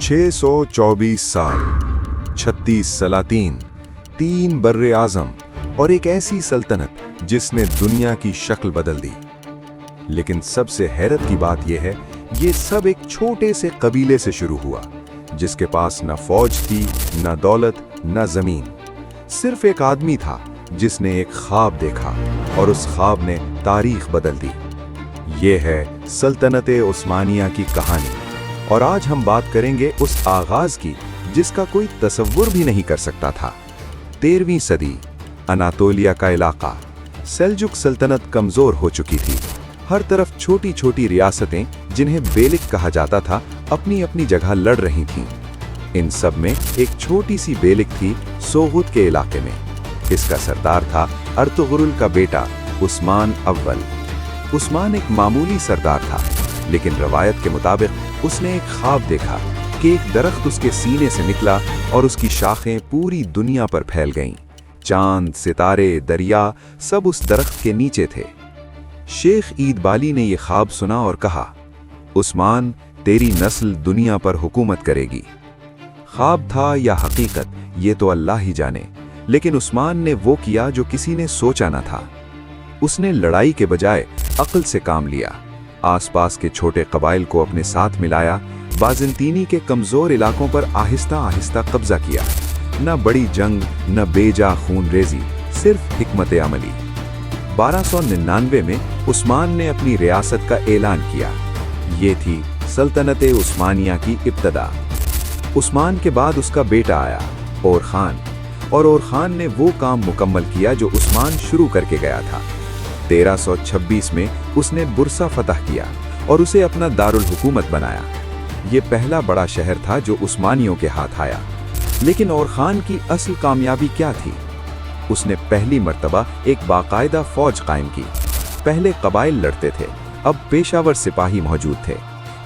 624 साल, 36 सलातीन, 3 बर्रे आज़म और एक ऐसी सल्तनत जिसने दुनिया की शक्ल बदल दी। लेकिन सबसे हैरत की बात यह है, ये सब एक छोटे से कबीले से शुरू हुआ, जिसके पास न फौज थी, न दौलत, न जमीन। सिर्फ एक आदमी था जिसने एक ख्वाब देखा और उस ख्वाब ने तारीख बदल दी। ये है सल्तनत उस्मानिया की कहानी, और आज हम बात करेंगे उस आगाज की जिसका कोई तसव्वुर भी नहीं कर सकता था। 13वीं सदी, अनातोलिया का इलाका। सेल्जुक सल्तनत कमजोर हो चुकी थी। हर तरफ छोटी छोटी रियासतें, जिन्हें बेलिक कहा जाता था, अपनी अपनी जगह लड़ रही थीं। इन सब में एक छोटी सी बेलिक थी सोगुत के इलाके में। इसका सरदार था अर्तुगरुल का बेटा उस्मान अव्वल। उस्मान एक मामूली सरदार था, लेकिन रवायत के मुताबिक उसने एक ख्वाब देखा कि एक दरख्त उसके सीने से निकला और उसकी शाखें पूरी दुनिया पर फैल गईं। चांद, सितारे, दरिया सब उस दरख्त के नीचे थे। शेख ईद बाली ने यह ख्वाब सुना और कहा, उस्मान, तेरी नस्ल दुनिया पर हुकूमत करेगी। ख्वाब था या हकीकत, ये तो अल्लाह ही जाने, लेकिन उस्मान ने वो किया जो किसी ने सोचा न था। उसने लड़ाई के बजाय अक्ल से काम लिया। आसपास के छोटे कबाइल को अपने साथ मिलाया, बाज़ंतीनी के कमजोर इलाकों पर आहिस्ता आहिस्ता कब्जा किया। न बड़ी जंग, न बेजा खून रेजी, सिर्फ हिकमत अमली। 1299 में उस्मान ने अपनी रियासत का ऐलान किया। ये थी सल्तनत उस्मानिया की इब्तदा। उस्मान के बाद उसका बेटा आया, और खान, और और खान ने वो काम मुकम्मल किया जो उस्मान शुरू करके गया था। 1326 में उसने बुरसा फतह किया और उसे अपना दारुल हुकूमत बनाया। ये पहला बड़ा शहर था जो उस्मानियों के हाथ आया। लेकिन और खान की असल कामयाबी क्या थी? उसने पहली मर्तबा एक बाकायदा फौज कायम की। पहले कबाइल लड़ते थे, अब पेशावर सिपाही मौजूद थे।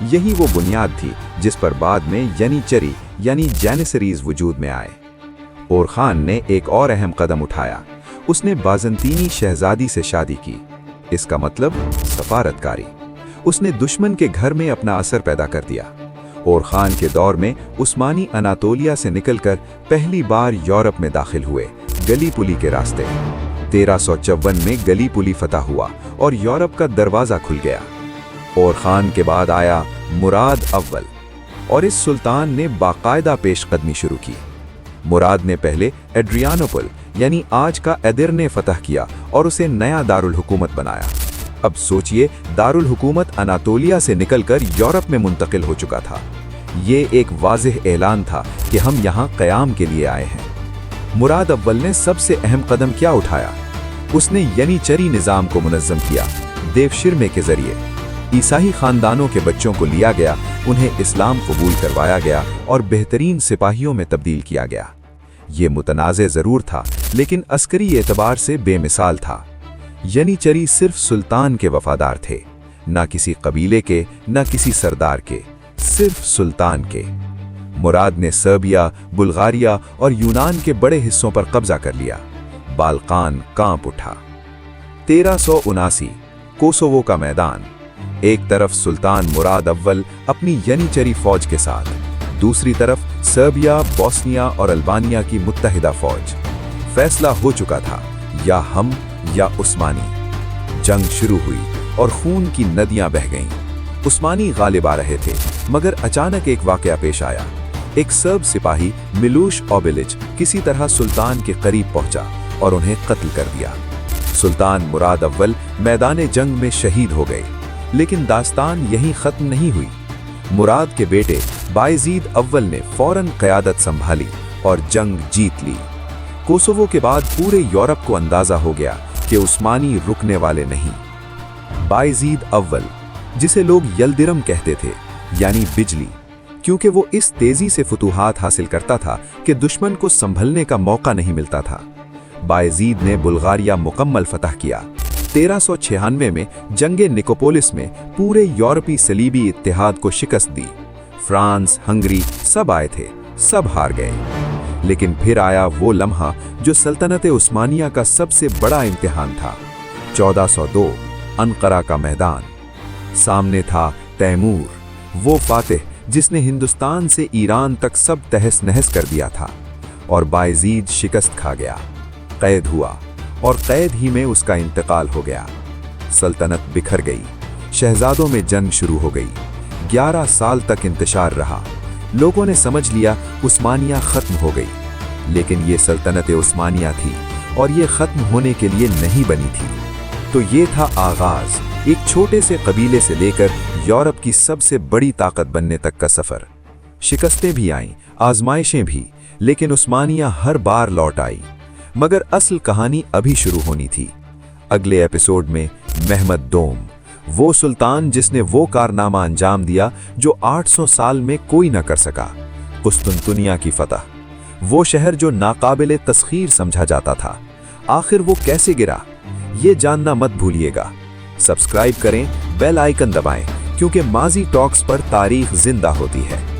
यही वो बुनियाद थी जिस पर बाद में यनीचरी यानी जैनिसरीज वजूद में आए। और खान ने एक और अहम कदम उठाया। उसने बाज़ंतीनी शहजादी से शादी की। इसका मतलब सफारतकारी। उसने दुश्मन के घर में अपना असर पैदा कर दिया। और खान के दौर में उस्मानी अनातोलिया से निकलकर पहली बार यूरोप में दाखिल हुए, गली पुली के रास्ते। 1354 में गली पुली फतह हुआ और यूरोप का दरवाज़ा खुल गया। और खान के बाद आया मुराद अव्वल, और इस सुल्तान ने बाकायदा पेशकदमी शुरू की। मुराद ने पहले एड्रियानोपल यानी आज का एदिर्ने फतह किया और उसे नया दारुल हुकूमत बनाया। अब सोचिए, दारुल हुकूमत अनातोलिया से निकलकर यूरोप में मुंतकिल हो चुका था। ये एक वाज़ेह ऐलान था कि हम यहाँ क़याम के लिए आए हैं। मुराद अव्वल ने सबसे अहम कदम क्या उठाया? उसने यनीचरी निज़ाम को मुनज़्ज़म किया। देवशिरमे के ज़रिए ईसाई ख़ानदानों के बच्चों को लिया गया, उन्हें इस्लाम कबूल करवाया गया और बेहतरीन सिपाहियों में तब्दील किया गया। ये मुतनाज़े ज़रूर था, लेकिन अस्करी एतबार से बेमिसाल था। यनीचरी सिर्फ सुल्तान के वफादार थे, ना किसी कबीले के, ना किसी सरदार के, सिर्फ सुल्तान के। मुराद ने सर्बिया, बुल्गारिया और यूनान के बड़े हिस्सों पर कब्जा कर लिया। बाल्कान कांप उठा। 1379, कोसोवो का मैदान। एक तरफ सुल्तान मुराद अव्वल अपनी यनीचरी फौज के साथ, दूसरी तरफ सर्बिया, बोस्निया और अल्बानिया की मुत्तहिदा फौज। फैसला हो चुका था, या हम या उस्मानी। जंग शुरू हुई और खून की नदियां बह गईं। उस्मानी गालिब आ रहे थे, मगर अचानक एक वाकया पेश आया। एक सर्ब सिपाही मिलूश ओबिलिच किसी तरह सुल्तान के करीब पहुंचा और उन्हें कत्ल कर दिया। सुल्तान मुराद अव्वल मैदान जंग में शहीद हो गए। लेकिन दास्तान यहीं खत्म नहीं हुई। मुराद के बेटे बायजीद अव्वल ने फौरन क़यादत संभाली और जंग जीत ली। कोसोवो के बाद पूरे यूरोप को अंदाजा हो गया कि उस्मानी रुकने वाले नहीं। बायजीद अव्वल, जिसे लोग यल्दिरम कहते थे यानी बिजली, क्योंकि वो इस तेजी से फुतूहात हासिल करता था कि दुश्मन को संभलने का मौका नहीं मिलता था। बायजीद ने बुल्गारिया मुकम्मल फतह किया। 1396 में जंगे निकोपोलिस में पूरे यूरोपी सलीबी इत्तेहाद को शिकस्त दी। फ्रांस, हंगरी सब आए थे, सब हार गए। लेकिन फिर आया वो लम्हा जो सल्तनत उस्मानिया का सबसे बड़ा इम्तिहान था। 1402, अनकरा का मैदान। सामने था तैमूर, वो फातिह जिसने हिंदुस्तान से ईरान तक सब तहस नहस कर दिया था, और बायजीद शिकस्त खा गया, कैद हुआ, और कैद ही में उसका इंतकाल हो गया। सल्तनत बिखर गई, शहजादों में जंग शुरू हो गई। 11 साल तक इंतशार रहा। लोगों ने समझ लिया उस्मानिया खत्म हो गई, लेकिन ये सल्तनत उस्मानिया थी और ये खत्म होने के लिए नहीं बनी थी। तो ये था आगाज, एक छोटे से कबीले से लेकर यूरोप की सबसे बड़ी ताकत बनने तक का सफर। शिकस्तें भी आईं, आजमाइशें भी, लेकिन उस्मानिया हर बार लौट आई। मगर असल कहानी अभी शुरू होनी थी। अगले एपिसोड में महमद दोम, वो सुल्तान जिसने वो कारनामा अंजाम दिया जो 800 साल में कोई न कर सका, कुस्तुनतुनिया की फतह, वो शहर जो नाकाबिले तस्खीर समझा जाता था, आखिर वो कैसे गिरा, ये जानना मत भूलिएगा। सब्सक्राइब करें, बेल आइकन दबाएं, क्योंकि माजी टॉक्स पर तारीख जिंदा होती है।